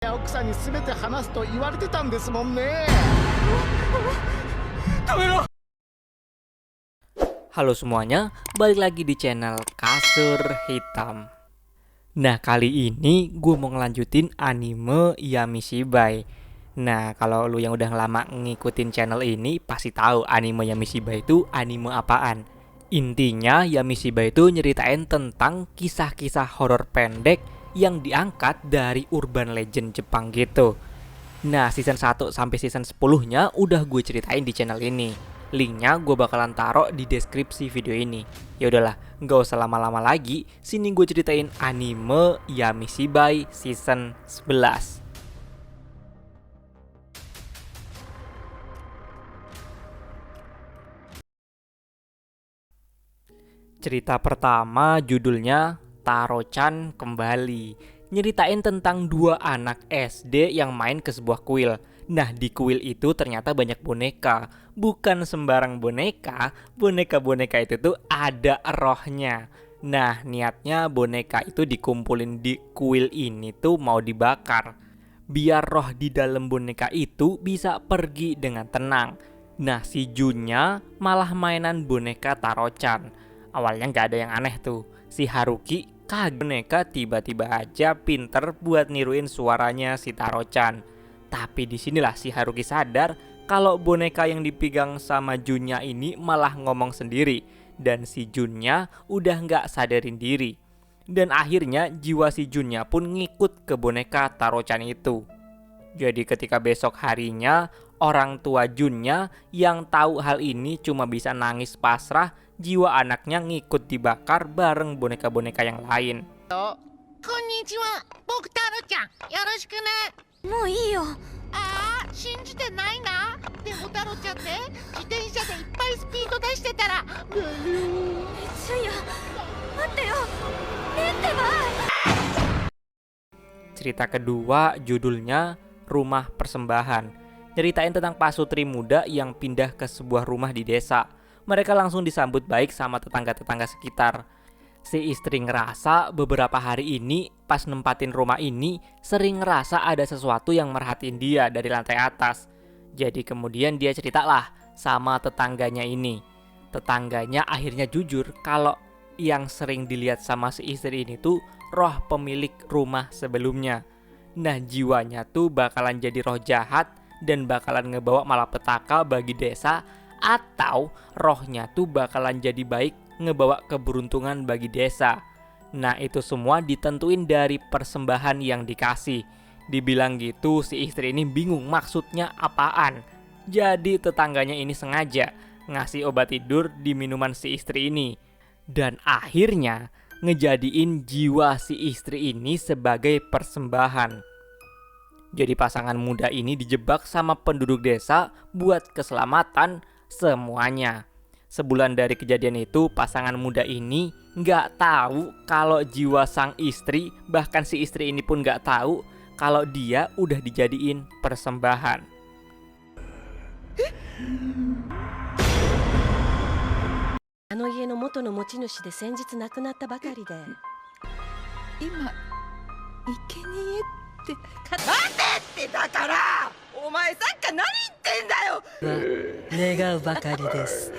奥さんに全て話すと言われてたんですもんね。Halo semuanya, balik lagi di channel Kasur Hitam. Nah, kali ini gue mau ngelanjutin anime Yamishibai. Nah, kalau lu yang udah lama ngikutin channel ini pasti tahu anime Yamishibai itu anime apaan. Intinya Yamishibai itu nyeritain tentang kisah-kisah horor pendek yang diangkat dari urban legend Jepang gitu. Nah, season 1 sampai season 10-nya udah gue ceritain di channel ini. Linknya gue bakalan taruh di deskripsi video ini. Ya udahlah, nggak usah lama-lama lagi. Sini gue ceritain anime Yamishibai season 11. Cerita pertama judulnya Taro-chan Kembali. Nyeritain tentang dua anak SD yang main ke sebuah kuil. Nah, di kuil itu ternyata banyak boneka. Bukan sembarang boneka, boneka-boneka itu tuh ada rohnya. Nah, niatnya boneka itu dikumpulin di kuil ini tuh mau dibakar, biar roh di dalam boneka itu bisa pergi dengan tenang. Nah, si Junnya malah mainan boneka Taro-chan. Awalnya nggak ada yang aneh tuh. Si Haruki kaget boneka tiba-tiba aja pinter buat niruin suaranya si Taro-chan. Tapi disinilah si Haruki sadar kalau boneka yang dipegang sama Junnya ini malah ngomong sendiri. Dan si Junnya udah nggak sadarin diri. Dan akhirnya jiwa si Junnya pun ngikut ke boneka Taro-chan itu. Jadi ketika besok harinya orang tua Junnya yang tahu hal ini cuma bisa nangis pasrah. Jiwa anaknya ngikut dibakar bareng boneka-boneka yang lain. こんにちは、僕タロちゃん、よろしくね。もういいよ。ああ、信じてないな。でもタロちゃんね、自転車でいっぱいスピード出してたら。ジュンヤ、待ってよ。レンテバイ。 Cerita kedua judulnya Rumah Persembahan. Nyeritain tentang pasutri muda yang pindah ke sebuah rumah di desa. Mereka langsung disambut baik sama tetangga-tetangga sekitar. Si istri ngerasa beberapa hari ini pas nempatin rumah ini sering ngerasa ada sesuatu yang merhatiin dia dari lantai atas. Jadi kemudian dia ceritalah sama tetangganya ini. Tetangganya akhirnya jujur kalau yang sering dilihat sama si istri ini tuh roh pemilik rumah sebelumnya. Nah, jiwanya tuh bakalan jadi roh jahat dan bakalan ngebawa malapetaka bagi desa, atau rohnya tuh bakalan jadi baik ngebawa keberuntungan bagi desa. Nah, itu semua ditentuin dari persembahan yang dikasih. Dibilang gitu, si istri ini bingung maksudnya apaan. Jadi tetangganya ini sengaja ngasih obat tidur di minuman si istri ini. Dan akhirnya ngejadiin jiwa si istri ini sebagai persembahan. Jadi pasangan muda ini dijebak sama penduduk desa buat keselamatan semuanya. Sebulan dari kejadian itu, pasangan muda ini nggak tahu kalau jiwa sang istri, bahkan si istri ini pun nggak tahu kalau dia udah dijadiin persembahan. あの家の元の持ち主で先日亡くなったばかりで。今生贄ってってだから、お前さっき何言ってんだよ。願うばかりです。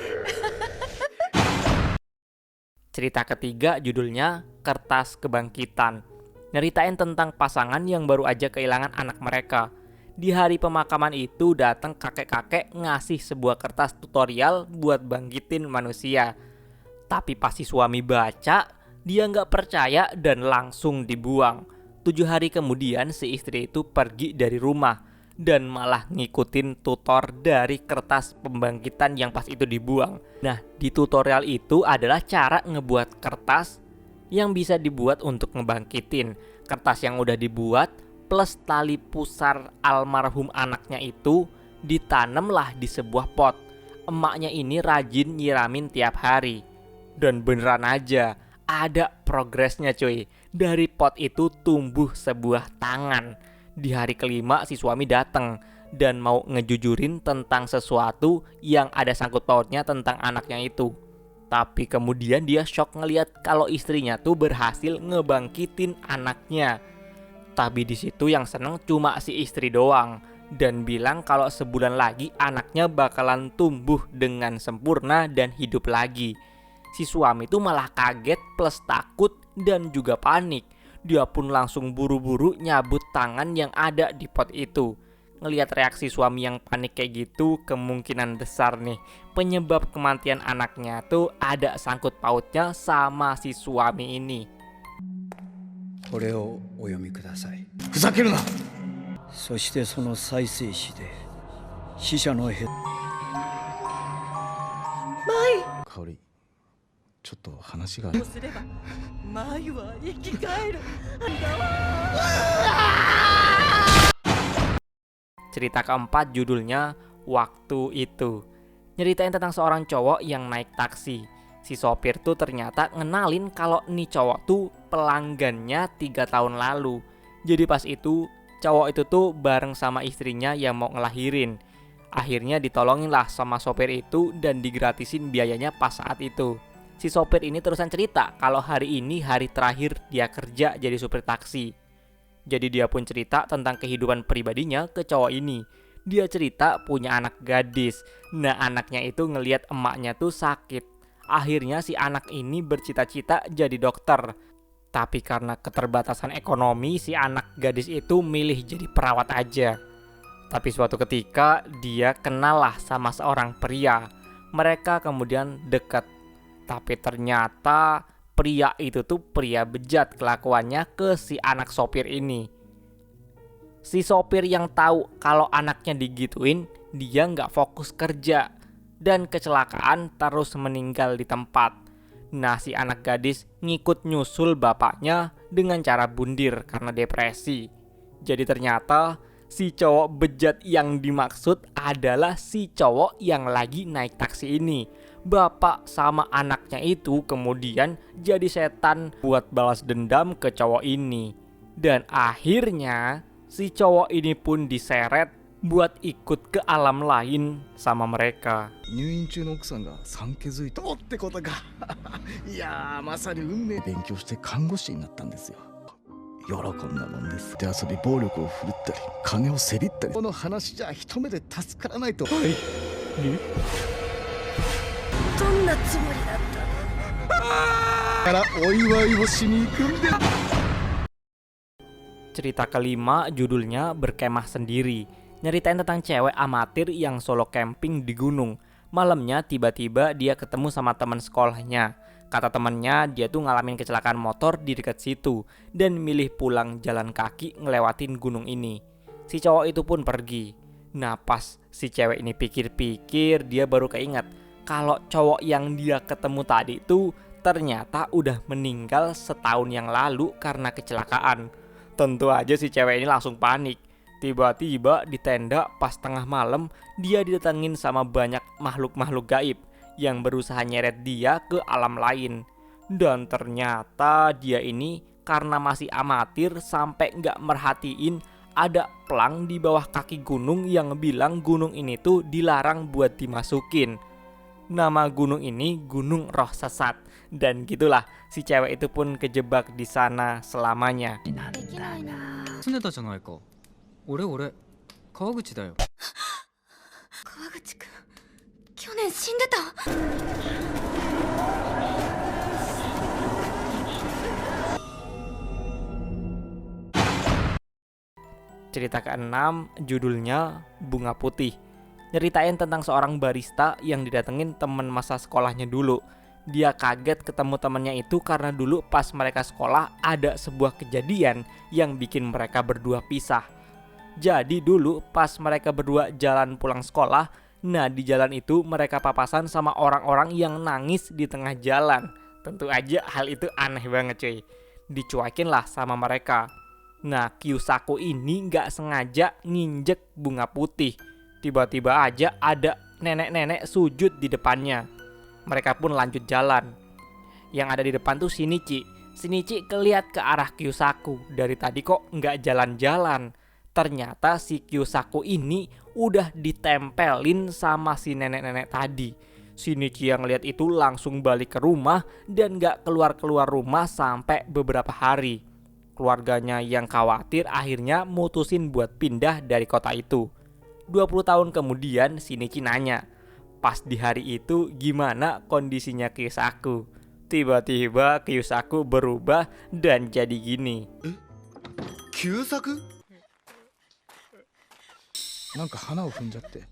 Cerita ketiga judulnya Kertas Kebangkitan. Nyeritain tentang pasangan yang baru aja kehilangan anak mereka. Di hari pemakaman itu datang kakek-kakek ngasih sebuah kertas tutorial buat bangkitin manusia. Tapi pas si suami baca, dia nggak percaya dan langsung dibuang. 7 hari kemudian si istri itu pergi dari rumah dan malah ngikutin tutor dari kertas pembangkitan yang pas itu dibuang. Nah, di tutorial itu adalah cara ngebuat kertas yang bisa dibuat untuk ngebangkitin. Kertas yang udah dibuat plus tali pusar almarhum anaknya itu ditanamlah di sebuah pot. Emaknya ini rajin nyiramin tiap hari. Dan beneran aja, ada progresnya cuy. Dari pot itu tumbuh sebuah tangan. Di hari kelima si suami datang dan mau ngejujurin tentang sesuatu yang ada sangkut pautnya tentang anaknya itu. Tapi kemudian dia shock ngeliat kalau istrinya tuh berhasil ngebangkitin anaknya. Tapi di situ yang seneng cuma si istri doang, dan bilang kalau sebulan lagi anaknya bakalan tumbuh dengan sempurna dan hidup lagi. Si suami itu malah kaget plus takut dan juga panik. Dia pun langsung buru-buru nyabut tangan yang ada di pot itu. Ngelihat reaksi suami yang panik kayak gitu, kemungkinan besar nih penyebab kematian anaknya tuh ada sangkut pautnya sama si suami ini. これをお読みください。ふざけるな。そしてその再生紙で死者のヘッ香織、ちょっと話がある。 Cerita keempat judulnya Waktu Itu. Nyeritain tentang seorang cowok yang naik taksi. Si sopir tuh ternyata ngenalin kalau nih cowok tuh pelanggannya 3 tahun lalu. Jadi pas itu cowok itu tuh bareng sama istrinya yang mau ngelahirin. Akhirnya ditolongin lah sama sopir itu dan digratisin biayanya pas saat itu. Si sopir ini terusan cerita kalau hari ini hari terakhir dia kerja jadi supir taksi. Jadi dia pun cerita tentang kehidupan pribadinya ke cowok ini. Dia cerita punya anak gadis. Nah anaknya itu ngelihat emaknya tuh sakit. Akhirnya si anak ini bercita-cita jadi dokter. Tapi karena keterbatasan ekonomi, si anak gadis itu milih jadi perawat aja. Tapi suatu ketika dia kenal lah sama seorang pria. Mereka kemudian dekat. Tapi ternyata pria itu tuh pria bejat kelakuannya ke si anak sopir ini. Si sopir yang tahu kalau anaknya digituin, dia nggak fokus kerja. Dan kecelakaan terus meninggal di tempat. Nah si anak gadis ngikut nyusul bapaknya dengan cara bundir karena depresi. Jadi ternyata si cowok bejat yang dimaksud adalah si cowok yang lagi naik taksi ini. Bapak sama anaknya itu kemudian jadi setan buat balas dendam ke cowok ini. Dan akhirnya si cowok ini pun diseret buat ikut ke alam lain sama mereka. 入院中の奥さんが産気づいたってことか。いやーまさに運命。勉強して看護師になったんですよ。喜んだもんです。手遊び暴力を振るったり金をせびったり、この話じゃ一目で助からないと。どんなつもりだったの？からお祝いをしに行くんで。 Cerita kelima judulnya Berkemah Sendiri. Nyeritain tentang cewek amatir yang solo camping di gunung. Malamnya tiba-tiba dia ketemu sama teman sekolahnya. Kata temannya dia tuh ngalamin kecelakaan motor di dekat situ dan milih pulang jalan kaki ngelewatin gunung ini. Si cowok itu pun pergi. Nah pas si cewek ini pikir-pikir, dia baru keinget kalau cowok yang dia ketemu tadi itu ternyata udah meninggal setahun yang lalu karena kecelakaan. Tentu aja si cewek ini langsung panik. Tiba-tiba di tenda pas tengah malam dia didatengin sama banyak makhluk-makhluk gaib yang berusaha nyeret dia ke alam lain. Dan ternyata dia ini karena masih amatir sampai nggak merhatiin ada pelang di bawah kaki gunung yang bilang gunung ini tuh dilarang buat dimasukin. Nama gunung ini Gunung Roh Sesat. Dan gitulah si cewek itu pun kejebak di sana selamanya. 常田じゃないか。俺川口だよ。川口くん、去年死んでた。 Cerita keenam judulnya Bunga Putih. Nyeritain tentang seorang barista yang didatengin teman masa sekolahnya dulu. Dia kaget ketemu temannya itu karena dulu pas mereka sekolah ada sebuah kejadian yang bikin mereka berdua pisah. Jadi dulu pas mereka berdua jalan pulang sekolah, nah di jalan itu mereka papasan sama orang-orang yang nangis di tengah jalan. Tentu aja hal itu aneh banget cuy. Dicuekin lah sama mereka. Nah Kyusaku ini gak sengaja nginjek bunga putih. Tiba-tiba aja ada nenek-nenek sujud di depannya. Mereka pun lanjut jalan. Yang ada di depan tuh Shinichi. Shinichi keliat ke arah Kyusaku. Dari tadi kok gak jalan-jalan. Ternyata si Kyusaku ini udah ditempelin sama si nenek-nenek tadi. Shinichi yang lihat itu langsung balik ke rumah dan gak keluar-keluar rumah sampai beberapa hari. keluarganya yang khawatir akhirnya mutusin buat pindah dari kota itu. 20 tahun kemudian Shinichi nanya, pas di hari itu gimana kondisinya Kyosaku? Tiba-tiba Kyosaku berubah dan jadi gini. 旧作？なんか花を踏んじゃって。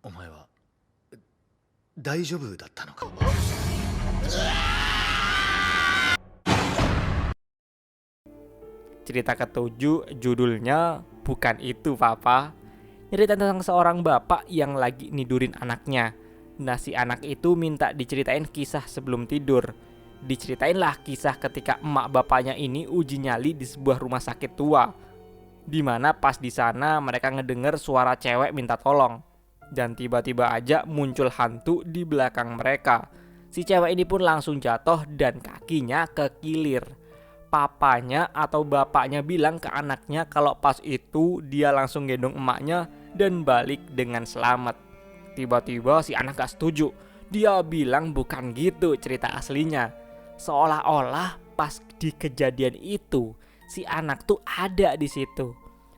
お前は大丈夫だったのか？ Cerita ketujuh judulnya Bukan Itu Papa. Cerita tentang seorang bapak yang lagi nidurin anaknya. Nah, si anak itu minta diceritain kisah sebelum tidur. Diceritainlah kisah ketika emak bapaknya ini uji nyali di sebuah rumah sakit tua, dimana pas di sana mereka ngedenger suara cewek minta tolong. Dan tiba-tiba aja muncul hantu di belakang mereka. Si cewek ini pun langsung jatuh dan kakinya kekilir. Papanya atau bapaknya bilang ke anaknya kalau pas itu dia langsung gendong emaknya dan balik dengan selamat. Tiba-tiba si anak gak setuju. Dia bilang bukan gitu cerita aslinya. Seolah-olah pas di kejadian itu si anak tuh ada di situ.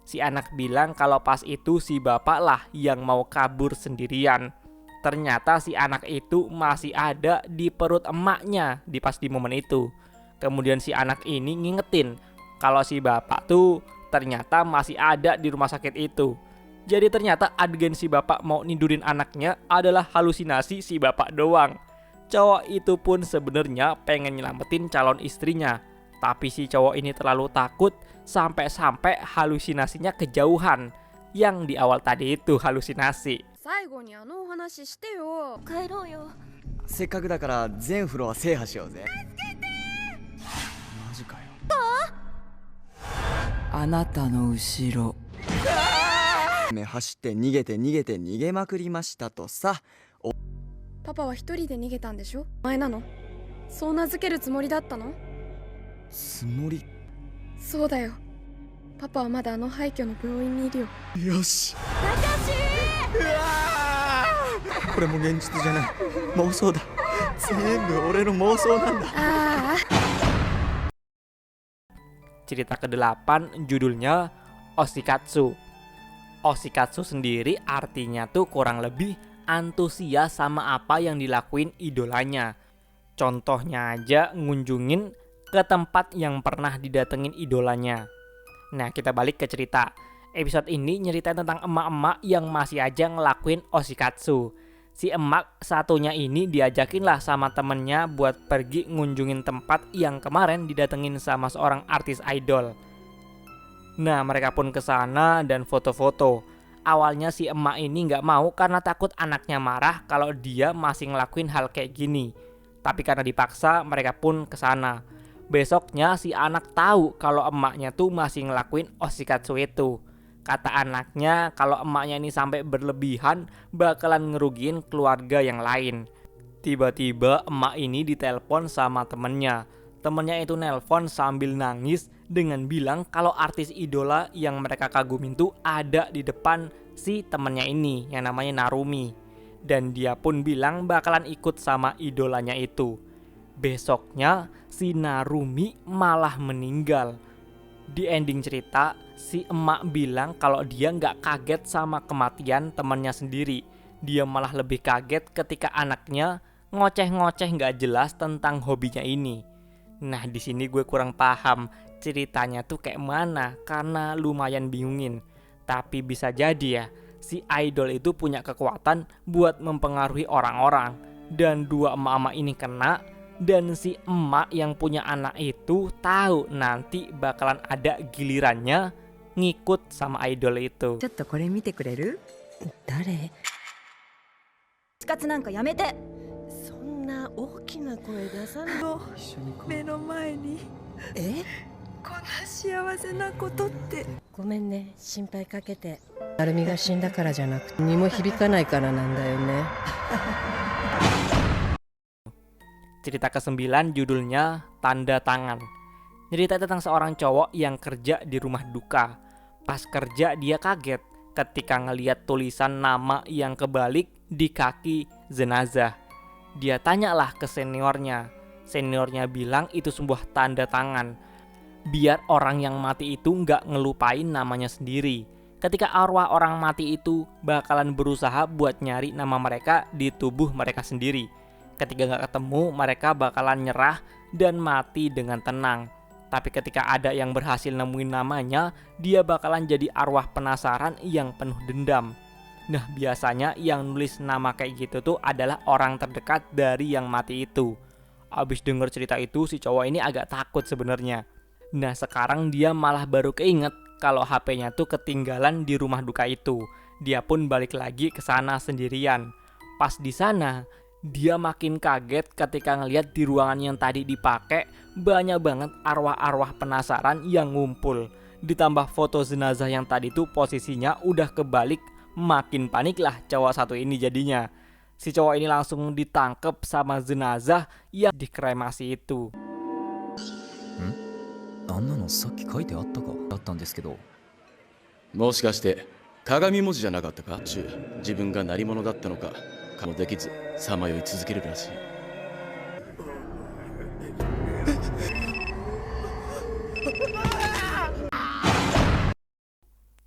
Si anak bilang kalau pas itu si bapak lah yang mau kabur sendirian. Ternyata si anak itu masih ada di perut emaknya pas di momen itu. Kemudian si anak ini ngingetin kalau si bapak tuh ternyata masih ada di rumah sakit itu. Jadi ternyata adegan si bapak mau nidurin anaknya adalah halusinasi si bapak doang. Cowok itu pun sebenarnya pengen nyelamatin calon istrinya, tapi si cowok ini terlalu takut sampai-sampai halusinasinya kejauhan. Yang di awal tadi itu halusinasi. 最後にお話ししてよ。帰ろうよ。せっかくだから全フロア制覇しようぜ。マジかよ。あなたの後ろ走って逃げて逃げまくりましたとさ。パパは一人で逃げたんでしょ。前なの。そう名付けるつもりだったの。つもり。そうだよ。パパはまだあの廃墟の病院にいるよ。よし。これも現実じゃない。妄想だ。全部俺の妄想なんだ。Cerita ke-8 judulnya Oshikatsu. Oshikatsu sendiri artinya tuh kurang lebih antusias sama apa yang dilakuin idolanya. Contohnya aja ngunjungin ke tempat yang pernah didatengin idolanya. Nah, kita balik ke cerita. Episode ini nyeritain tentang emak-emak yang masih aja ngelakuin Oshikatsu. Si emak satunya ini diajakin lah sama temennya buat pergi ngunjungin tempat yang kemarin didatengin sama seorang artis idol. Nah, mereka pun kesana dan foto-foto. Awalnya si emak ini nggak mau karena takut anaknya marah kalau dia masih ngelakuin hal kayak gini. Tapi karena dipaksa, mereka pun kesana. Besoknya si anak tahu kalau emaknya tuh masih ngelakuin Oshikatsu itu. Kata anaknya kalau emaknya ini sampai berlebihan bakalan ngerugiin keluarga yang lain. Tiba-tiba emak ini ditelepon sama temennya. Temennya itu nelpon sambil nangis dengan bilang kalau artis idola yang mereka kagumin tuh ada di depan si temennya ini yang namanya Narumi. Dan dia pun bilang bakalan ikut sama idolanya itu. Besoknya si Narumi malah meninggal. Di ending cerita, si emak bilang kalau dia nggak kaget sama kematian temannya sendiri. Dia malah lebih kaget ketika anaknya ngoceh-ngoceh nggak jelas tentang hobinya ini. Nah, di sini gue kurang paham ceritanya tuh kayak mana karena lumayan bingungin. Tapi bisa jadi ya, si idol itu punya kekuatan buat mempengaruhi orang-orang. Dan dua emak-emak ini kena. Dan si emak yang punya anak itu tahu nanti bakalan ada gilirannya ngikut sama idol itu. ちょっとこれ見てくれる？誰？死活なんかやめて。そんな大きな声出さない。目の前にこんな幸せなことって。ごめんね、心配かけて。アルミが死んだからじゃなくて、身も響かないからなんだよね。Cerita ke-9 judulnya Tanda Tangan. Cerita tentang seorang cowok yang kerja di rumah duka. Pas kerja dia kaget ketika ngeliat tulisan nama yang kebalik di kaki jenazah. Dia tanyalah ke seniornya. Seniornya bilang itu sebuah tanda tangan, biar orang yang mati itu nggak ngelupain namanya sendiri. Ketika arwah orang mati itu bakalan berusaha buat nyari nama mereka di tubuh mereka sendiri. Ketika nggak ketemu, mereka bakalan nyerah dan mati dengan tenang. Tapi ketika ada yang berhasil nemuin namanya, dia bakalan jadi arwah penasaran yang penuh dendam. Nah, biasanya yang nulis nama kayak gitu tuh adalah orang terdekat dari yang mati itu. Abis denger cerita itu, si cowok ini agak takut sebenarnya. Nah, sekarang dia malah baru keinget kalau HP-nya tuh ketinggalan di rumah duka itu. Dia pun balik lagi ke sana sendirian. Pas di sana, dia makin kaget ketika ngelihat di ruangan yang tadi dipakai banyak banget arwah-arwah penasaran yang ngumpul. Ditambah foto jenazah yang tadi tuh posisinya udah kebalik, makin panik lah cowok satu ini jadinya. Si cowok ini langsung ditangkep sama jenazah yang dikremasi itu. あんなのさっき書いてあったかだったんですけど。もしかして鏡文字じゃなかったか。自分が何者だったのかかもできずさまよい続けるらしい。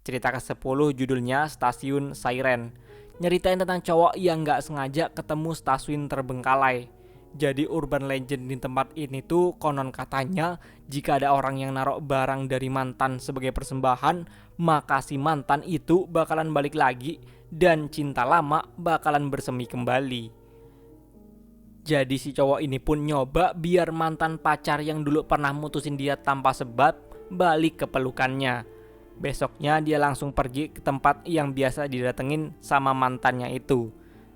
Cerita ke-10 judulnya Stasiun Siren. Nyeritain tentang cowok yang gak sengaja ketemu stasiun terbengkalai. Jadi urban legend di tempat ini tuh konon katanya jika ada orang yang naruh barang dari mantan sebagai persembahan, maka si mantan itu bakalan balik lagi dan cinta lama bakalan bersemi kembali. Jadi si cowok ini pun nyoba biar mantan pacar yang dulu pernah mutusin dia tanpa sebab balik ke pelukannya. Besoknya dia langsung pergi ke tempat yang biasa didatengin sama mantannya itu.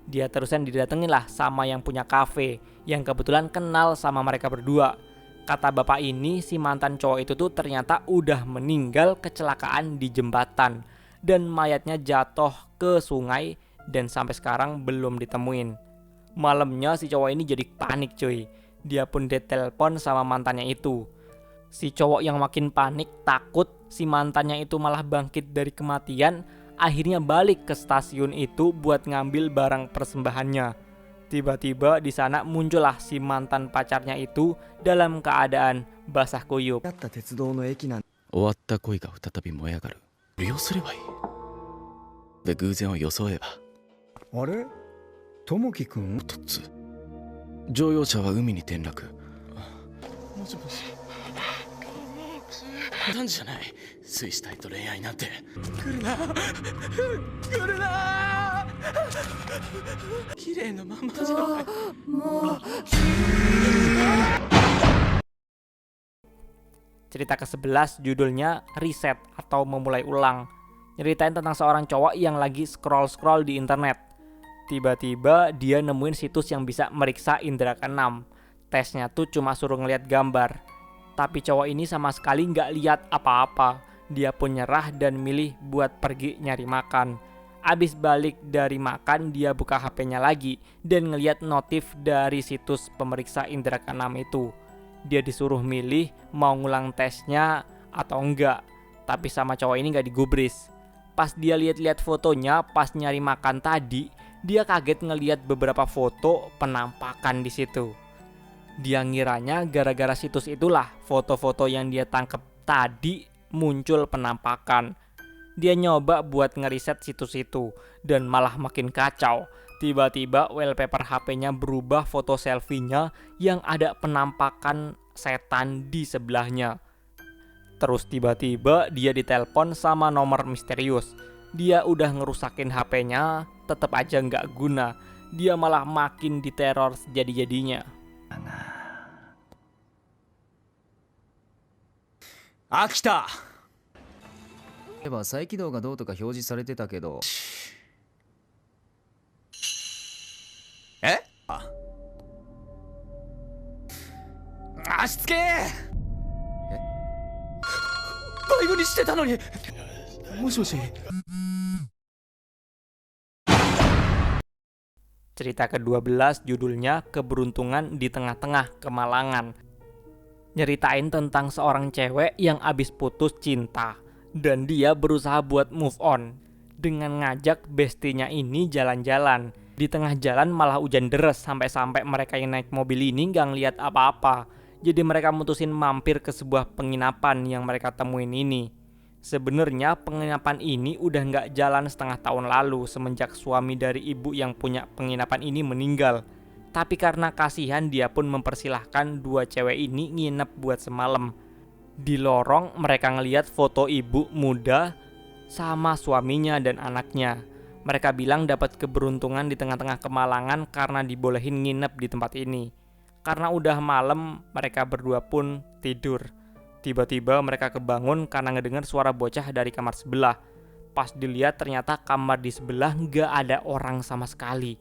Dia terusan didatengin lah sama yang punya kafe yang kebetulan kenal sama mereka berdua. Kata bapak ini, si mantan cowok itu tuh ternyata udah meninggal kecelakaan di jembatan dan mayatnya jatuh ke sungai dan sampai sekarang belum ditemuin. Malamnya si cowok ini jadi panik cuy. Dia pun ditelepon sama mantannya itu. Si cowok yang makin panik, takut si mantannya itu malah bangkit dari kematian, akhirnya balik ke stasiun itu buat ngambil barang persembahannya. Tiba-tiba di sana muncullah si mantan pacarnya itu dalam keadaan basah kuyup. やった鉄道の駅なん。終わった恋が再び燃え上がる。利用すればいい。で偶然を装えば。あれ友樹くん。とっつ。乗用車は海に転落。もしもし。なんじゃない。水死体と恋愛なんて。来るな。来るな。綺麗なままじゃない。もう。Cerita ke-11 judulnya Reset atau Memulai Ulang. Nyeritain tentang seorang cowok yang lagi scroll-scroll di internet. Tiba-tiba dia nemuin situs yang bisa meriksa indera keenam. Tesnya tuh cuma suruh ngeliat gambar. Tapi cowok ini sama sekali nggak lihat apa-apa. Dia pun nyerah dan milih buat pergi nyari makan. Abis balik dari makan, dia buka HP-nya lagi dan ngeliat notif dari situs pemeriksa indera keenam itu. Dia disuruh milih mau ngulang tesnya atau enggak. Tapi sama cowok ini nggak digubris. Pas dia lihat-lihat fotonya pas nyari makan tadi, dia kaget ngelihat beberapa foto penampakan di situ. Dia ngiranya gara-gara situs itulah foto-foto yang dia tangkep tadi muncul penampakan. Dia nyoba buat ngeriset situs itu dan malah makin kacau. Tiba-tiba wallpaper HP-nya berubah foto selfie-nya yang ada penampakan setan di sebelahnya. Terus tiba-tiba dia ditelepon sama nomor misterius. Dia udah ngerusakin HP-nya, tetap aja nggak guna. Dia malah makin diteror sejadi-jadinya. 飽きた。例えば再起動がどうとか表示されてたけど。え？足つけ。え？バイブにしてたのに。もしもし。 Cerita ke-12 judulnya Keberuntungan di Tengah-Tengah Kemalangan. Nyeritain tentang seorang cewek yang abis putus cinta dan dia berusaha buat move on. dengan ngajak bestinya ini jalan-jalan. Di tengah jalan malah hujan deres sampai-sampai mereka yang naik mobil ini nggak ngeliat apa-apa. Jadi mereka mutusin mampir ke sebuah penginapan yang mereka temuin ini. Sebenarnya penginapan ini udah nggak jalan setengah tahun lalu semenjak suami dari ibu yang punya penginapan ini meninggal. Tapi karena kasihan dia pun mempersilahkan dua cewek ini nginep buat semalam. Di lorong mereka ngeliat foto ibu muda sama suaminya dan anaknya. Mereka bilang dapat keberuntungan di tengah-tengah kemalangan karena dibolehin nginep di tempat ini. Karena udah malam, mereka berdua pun tidur. Tiba-tiba mereka kebangun karena ngedengar suara bocah dari kamar sebelah. Pas dilihat ternyata kamar di sebelah nggak ada orang sama sekali.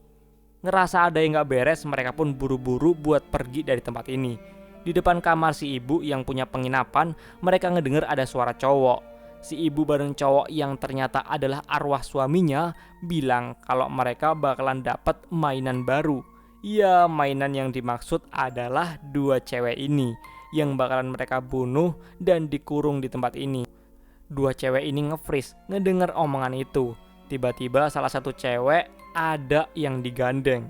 Ngerasa ada yang nggak beres, mereka pun buru-buru buat pergi dari tempat ini. Di depan kamar si ibu yang punya penginapan, mereka ngedengar ada suara cowok. Si ibu bareng cowok yang ternyata adalah arwah suaminya bilang kalau mereka bakalan dapat mainan baru. Ya, mainan yang dimaksud adalah dua cewek ini yang bakalan mereka bunuh dan dikurung di tempat ini. Dua cewek ini nge-freeze ngedenger omongan itu. Tiba-tiba salah satu cewek ada yang digandeng.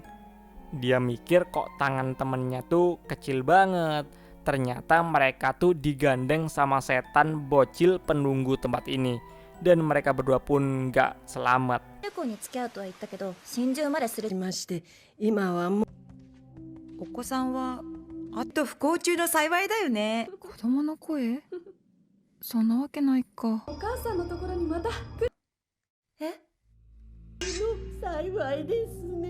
Dia mikir kok tangan temennya tuh kecil banget. Ternyata mereka tuh digandeng sama setan bocil penunggu tempat ini. Dan mereka berdua pun gak selamat. お子さんはあって不幸中の幸いだよね。子供の声？そんなわけないか。お母さんのところにまたえ？幸いですね。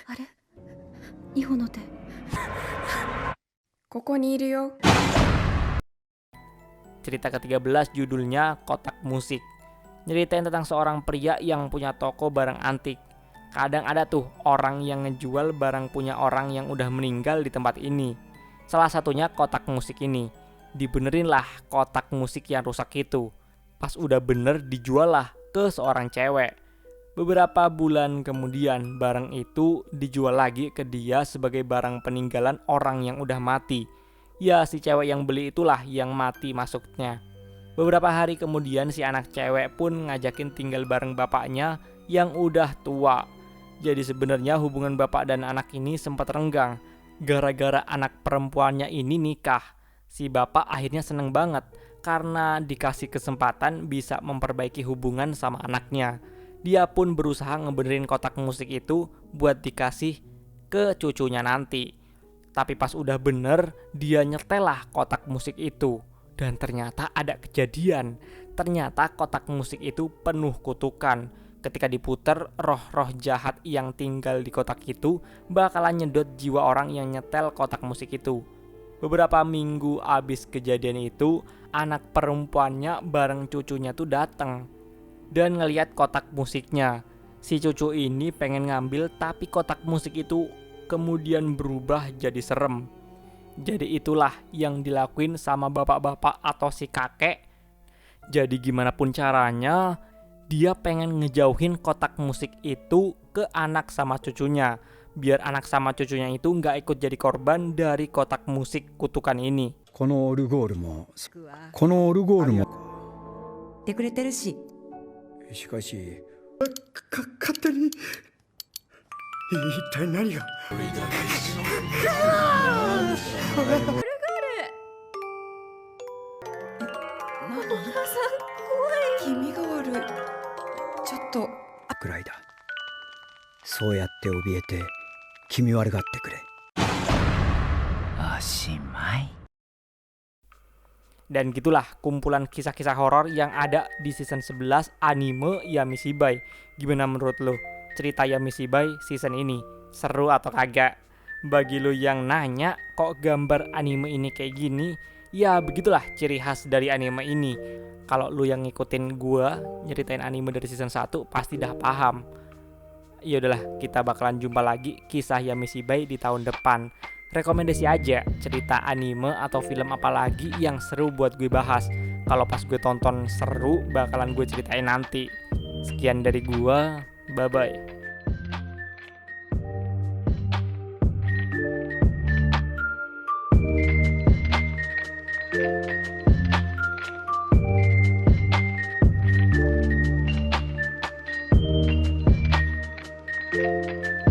あれイホの手ここにいるよ。 Cerita ke-13 judulnya Kotak Musik. Nyeritain tentang seorang pria yang punya toko barang antik. Kadang ada tuh orang yang ngejual barang punya orang yang udah meninggal di tempat ini. Salah satunya kotak musik ini. Dibenerin lah kotak musik yang rusak itu. Pas udah bener dijual lah ke seorang cewek. Beberapa bulan kemudian barang itu dijual lagi ke dia sebagai barang peninggalan orang yang udah mati. Ya, si cewek yang beli itulah yang mati maksudnya. Beberapa hari kemudian si anak cewek pun ngajakin tinggal bareng bapaknya yang udah tua. Jadi sebenarnya hubungan bapak dan anak ini sempat renggang gara-gara anak perempuannya ini nikah. Si bapak akhirnya seneng banget karena dikasih kesempatan bisa memperbaiki hubungan sama anaknya. Dia pun berusaha ngebenerin kotak musik itu buat dikasih ke cucunya nanti. Tapi pas udah bener, dia nyetel lah kotak musik itu. Dan ternyata ada kejadian. Ternyata kotak musik itu penuh kutukan. Ketika diputer, roh-roh jahat yang tinggal di kotak itu bakalan nyedot jiwa orang yang nyetel kotak musik itu. Beberapa minggu abis kejadian itu, anak perempuannya bareng cucunya tuh datang dan ngelihat kotak musiknya. Si cucu ini pengen ngambil tapi kotak musik itu kemudian berubah jadi serem. Jadi itulah yang dilakuin sama bapak-bapak atau si kakek. Jadi gimana pun caranya, dia pengen ngejauhin kotak musik itu ke anak sama cucunya. Biar anak sama cucunya itu nggak ikut jadi korban dari kotak musik kutukan ini. このオルゴールもこのオルゴールもってくれてるし。しかし勝手に一体何が気味が悪い。ちょっとくらいだ。そうやって怯えて気味悪がってくれ。おしまい。 Dan gitulah kumpulan kisah-kisah horor yang ada di season 11 anime Yamishibai. Gimana menurut lo cerita Yamishibai season ini? Seru atau kagak? Bagi lo yang nanya kok gambar anime ini kayak gini, ya begitulah ciri khas dari anime ini. Kalau lo yang ngikutin gua nyeritain anime dari season 1 pasti dah paham. Ya udahlah, kita bakalan jumpa lagi kisah Yamishibai di tahun depan. Rekomendasi aja cerita anime atau film apa lagi yang seru buat gue bahas. Kalau pas gue tonton seru bakalan gue ceritain nanti. Sekian dari gue, bye bye. ー